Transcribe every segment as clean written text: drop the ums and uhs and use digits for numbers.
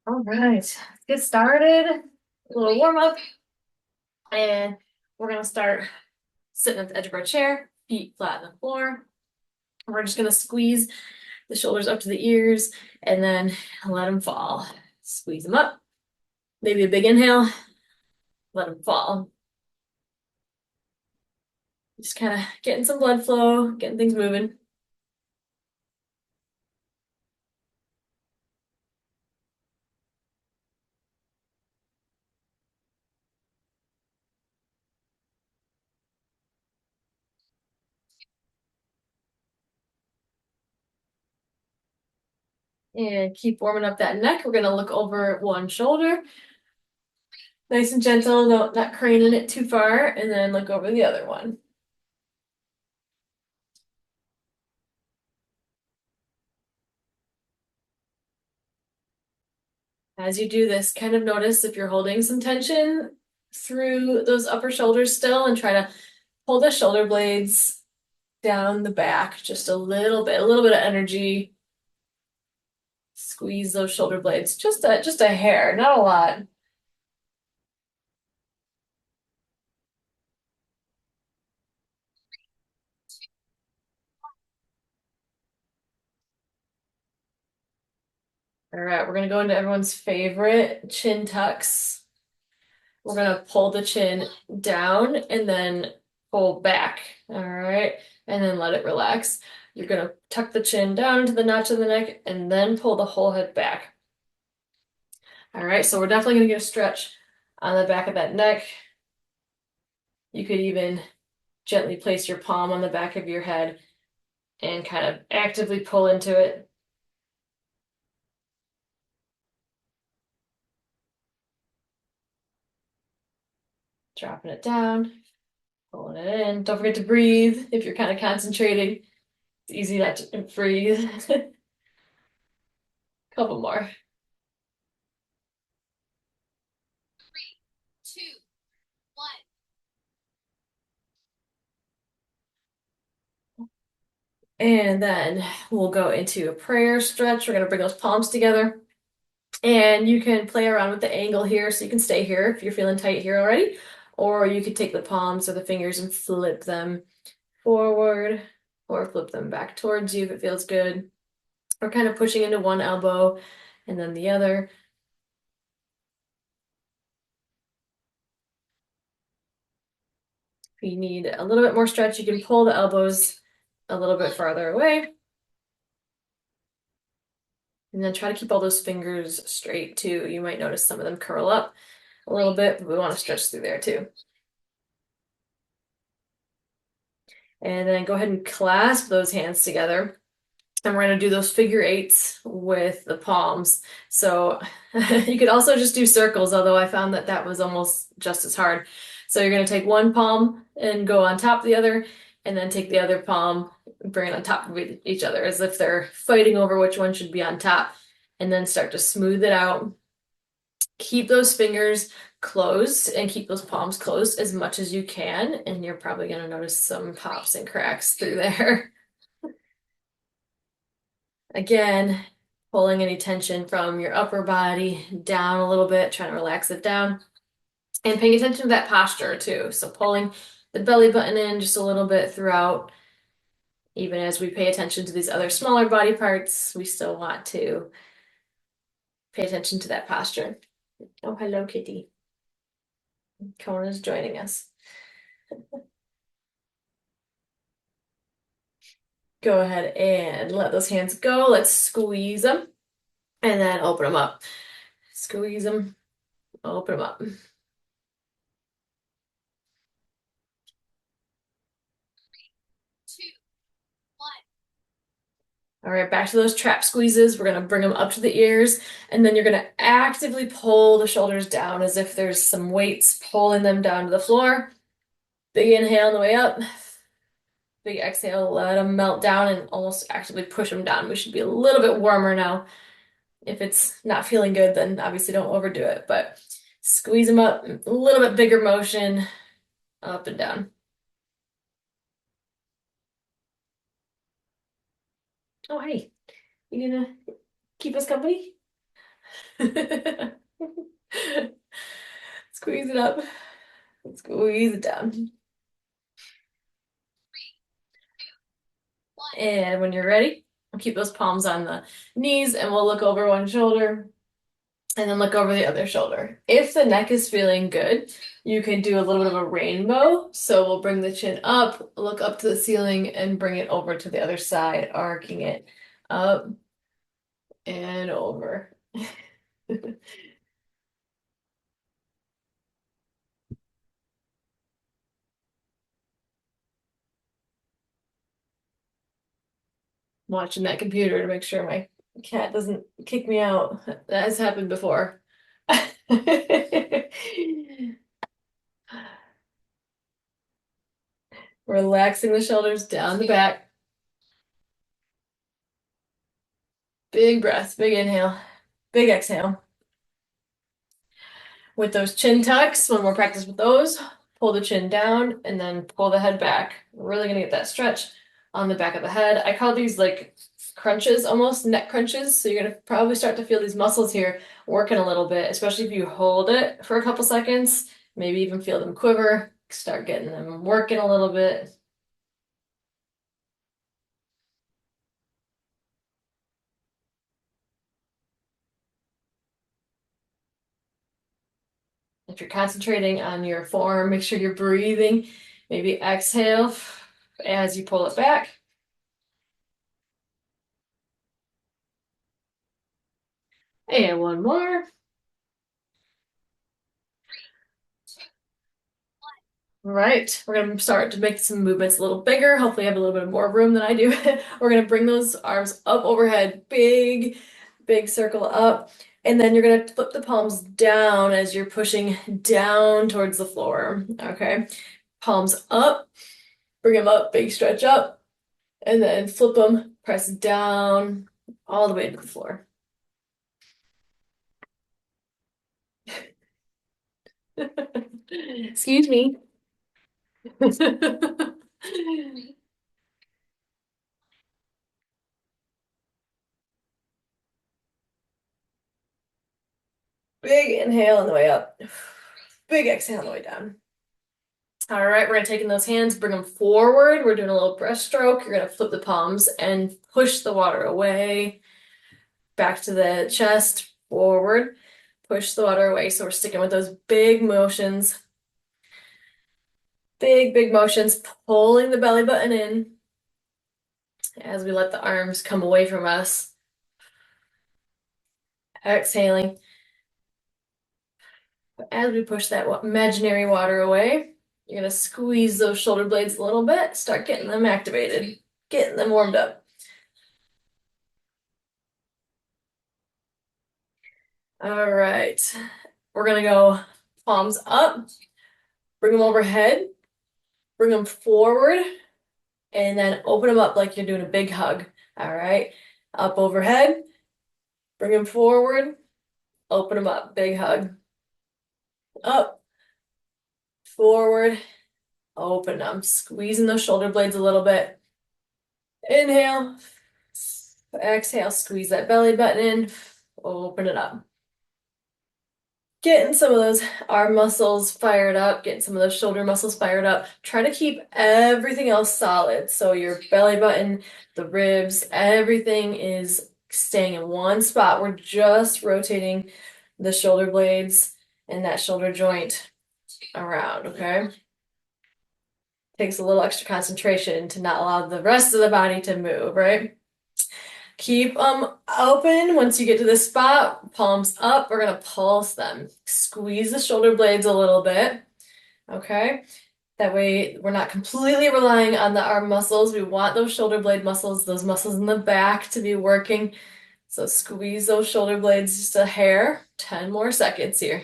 All right, let's get started. A little warm up, and we're gonna start sitting at the edge of our chair, feet flat on the floor. We're just gonna squeeze the shoulders up to the ears and then let them fall. Squeeze them up. Maybe a big inhale, let them fall. Just kind of getting some blood flow, getting things moving. And keep warming up that neck. We're gonna look over one shoulder. Nice and gentle, not craning it too far, and then look over the other one. As you do this, kind of notice if you're holding some tension through those upper shoulders still, and try to pull the shoulder blades down the back just a little bit of energy. Squeeze those shoulder blades, just a hair, not a lot. All right, we're gonna go into everyone's favorite chin tucks. We're gonna pull the chin down and then pull back. All right, and then let it relax. You're gonna tuck the chin down into the notch of the neck and then pull the whole head back. All right, so we're definitely gonna get a stretch on the back of that neck. You could even gently place your palm on the back of your head and kind of actively pull into it. Dropping it down, pulling it in. Don't forget to breathe if you're kind of concentrating. It's easy not to breathe. Couple more. And then we'll go into a prayer stretch. We're going to bring those palms together. And you can play around with the angle here, so you can stay here if you're feeling tight here already. Or you could take the palms or the fingers and flip them forward, or flip them back towards you if it feels good. We're kind of pushing into one elbow and then the other. If you need a little bit more stretch, you can pull the elbows a little bit farther away. And then try to keep all those fingers straight too. You might notice some of them curl up a little bit, but we want to stretch through there too. And then go ahead and clasp those hands together. And we're going to do those figure eights with the palms. So you could also just do circles, although I found that that was almost just as hard. So you're going to take one palm and go on top of the other, and then take the other palm, bring it on top of each other, as if they're fighting over which one should be on top, and then start to smooth it out. Keep those fingers closed and keep those palms closed as much as you can, and you're probably going to notice some pops and cracks through there. Again, pulling any tension from your upper body down a little bit, trying to relax it down. And paying attention to that posture too. So pulling the belly button in just a little bit throughout. Even as we pay attention to these other smaller body parts, we still want to pay attention to that posture. Oh, hello, Kitty. Kona's joining us. Go ahead and let those hands go. Let's squeeze them and then open them up. Squeeze them, open them up. All right, back to those trap squeezes. We're gonna bring them up to the ears, and then you're gonna actively pull the shoulders down as if there's some weights pulling them down to the floor. Big inhale on the way up. Big exhale, let them melt down and almost actively push them down. We should be a little bit warmer now. If it's not feeling good, then obviously don't overdo it, but squeeze them up, a little bit bigger motion, up and down. Oh, hey, you gonna keep us company? Squeeze it up. Squeeze it down. And when you're ready, keep those palms on the knees and we'll look over one shoulder and then look over the other shoulder. If the neck is feeling good, you can do a little bit of a rainbow. So we'll bring the chin up, look up to the ceiling, and bring it over to the other side, arcing it up and over. Watching that computer to make sure my cat doesn't kick me out. That has happened before. Relaxing the shoulders down the back. Big breath, big inhale, big exhale. With those chin tucks, one more practice with those. Pull the chin down and then pull the head back. We're really gonna get that stretch on the back of the head. I call these like crunches, almost neck crunches. So you're gonna probably start to feel these muscles here working a little bit, especially if you hold it for a couple seconds, maybe even feel them quiver, start getting them working a little bit. If you're concentrating on your form, make sure you're breathing. Maybe exhale as you pull it back. And one more. Right, we're gonna start to make some movements a little bigger. Hopefully, I have a little bit more room than I do. We're gonna bring those arms up overhead, big, big circle up. And then you're gonna flip the palms down as you're pushing down towards the floor. Okay, palms up, bring them up, big stretch up, and then flip them, press down all the way to the floor. Excuse me. Big inhale on the way up. Big exhale on the way down. All right, we're gonna take in those hands, bring them forward. We're doing a little breaststroke. You're gonna flip the palms and push the water away. Back to the chest, forward. Push the water away. So we're sticking with those big motions. Big, big motions, pulling the belly button in as we let the arms come away from us. Exhaling as we push that imaginary water away. You're gonna squeeze those shoulder blades a little bit, start getting them activated, getting them warmed up. All right, we're gonna go palms up, bring them overhead, bring them forward, and then open them up like you're doing a big hug. All right, up overhead, bring them forward, open them up, big hug. Up, forward, open them, squeezing those shoulder blades a little bit. Inhale, exhale, squeeze that belly button in, open it up. Getting some of those arm muscles fired up, getting some of those shoulder muscles fired up. Try to keep everything else solid. So your belly button, the ribs, everything is staying in one spot. We're just rotating the shoulder blades and that shoulder joint around, okay? Takes a little extra concentration to not allow the rest of the body to move, right? Keep them open. Once you get to this spot, palms up, we're gonna pulse them. Squeeze the shoulder blades a little bit, okay? That way we're not completely relying on the arm muscles. We want those shoulder blade muscles, those muscles in the back to be working. So squeeze those shoulder blades just a hair. 10 more seconds here.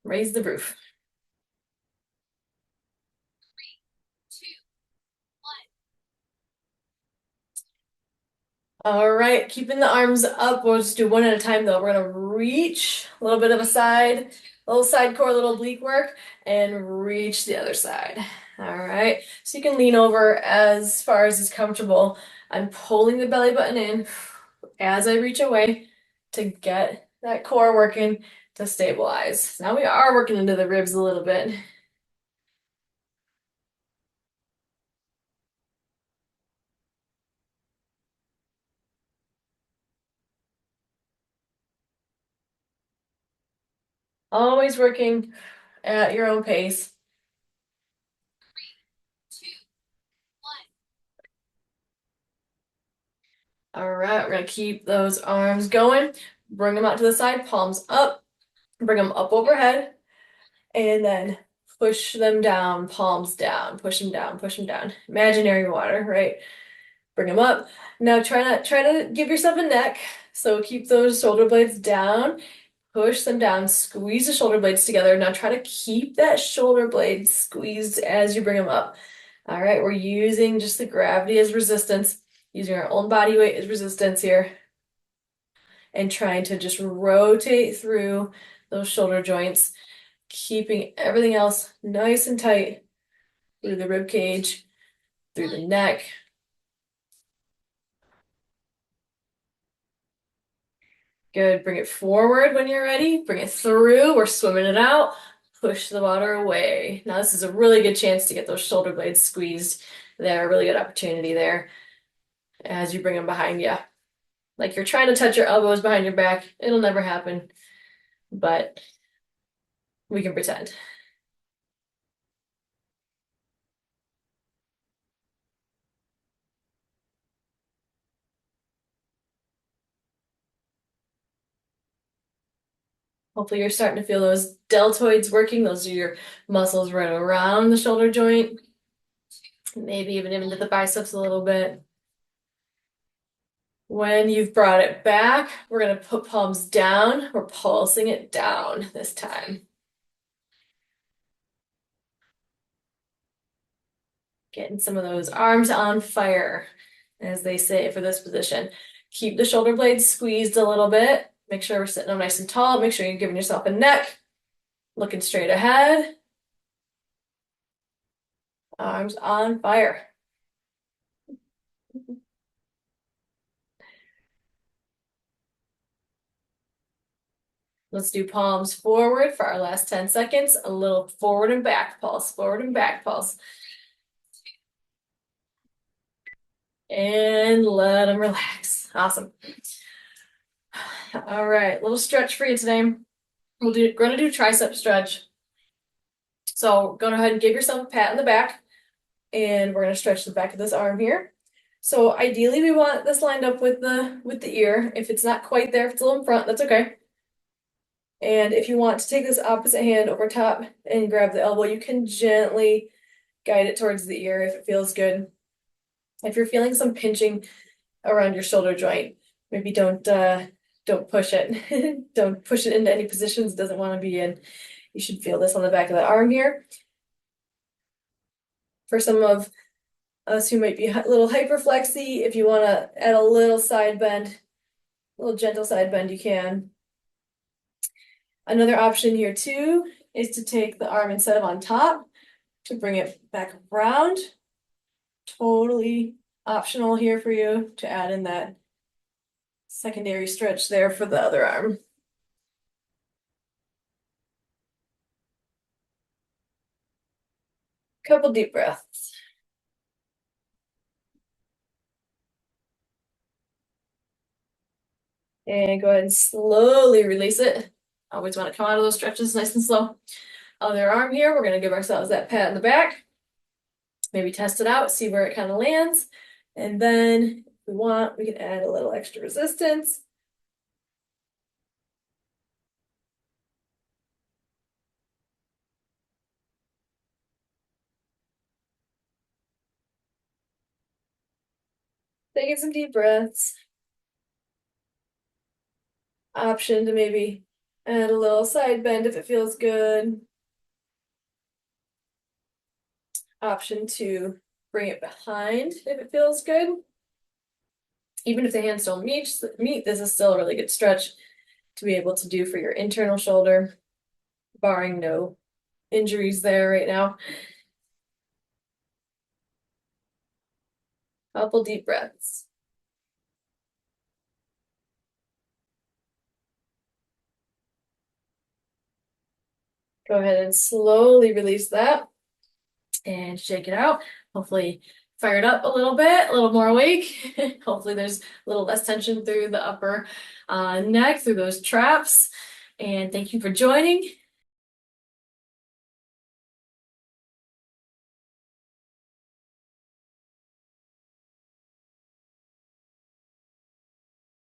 Raise the roof. All right, keeping the arms up. We'll just do one at a time though. We're gonna reach, a little bit of a side, little side core, little oblique work, and reach the other side. All right, so you can lean over as far as is comfortable. I'm pulling the belly button in as I reach away to get that core working to stabilize. Now we are working into the ribs a little bit. Always working at your own pace. All right, we're gonna keep those arms going. Bring them out to the side, palms up. Bring them up overhead, and then push them down, palms down. Push them down, push them down. Imaginary water, right? Bring them up. Now try to give yourself a neck. So keep those shoulder blades down. Push them down. Squeeze the shoulder blades together. Now try to keep that shoulder blade squeezed as you bring them up. All right, we're using just the gravity as resistance, using our own body weight as resistance here, and trying to just rotate through those shoulder joints, keeping everything else nice and tight through the rib cage, through the neck. Good. Bring it forward when you're ready. Bring it through. We're swimming it out. Push the water away. Now, this is a really good chance to get those shoulder blades squeezed there. Really good opportunity there as you bring them behind you. Like you're trying to touch your elbows behind your back. It'll never happen, but we can pretend. Hopefully, you're starting to feel those deltoids working. Those are your muscles right around the shoulder joint. Maybe even into the biceps a little bit. When you've brought it back, we're going to put palms down. We're pulsing it down this time. Getting some of those arms on fire, as they say for this position. Keep the shoulder blades squeezed a little bit. Make sure we're sitting up nice and tall. Make sure you're giving yourself a neck. Looking straight ahead. Arms on fire. Let's do palms forward for our last 10 seconds. A little forward and back pulse, forward and back pulse. And let them relax. Awesome. All right, little stretch for you today. We're gonna do tricep stretch. So go ahead and give yourself a pat in the back, and we're gonna stretch the back of this arm here. So ideally, we want this lined up with the ear. If it's not quite there, if it's a little in front, that's okay. And if you want to take this opposite hand over top and grab the elbow, you can gently guide it towards the ear if it feels good. If you're feeling some pinching around your shoulder joint, maybe don't push it. Don't push it into any positions it doesn't want to be in. You should feel this on the back of the arm here. For some of us who might be a little hyperflexy, if you want to add a little side bend, a little gentle side bend, you can. Another option here too is to take the arm instead of on top to bring it back around. Totally optional here for you to add in that secondary stretch there for the other arm. Couple deep breaths. And go ahead and slowly release it. Always want to come out of those stretches nice and slow. Other arm here, we're going to give ourselves that pat in the back. Maybe test it out, see where it kind of lands. And then if we want, we can add a little extra resistance. Taking some deep breaths. Option to maybe add a little side bend if it feels good. Option to bring it behind if it feels good. Even if the hands don't meet, this is still a really good stretch to be able to do for your internal shoulder, barring no injuries there right now. Couple deep breaths. Go ahead and slowly release that and shake it out. Hopefully fire it up a little bit, a little more awake. Hopefully there's a little less tension through the upper neck, through those traps. And thank you for joining.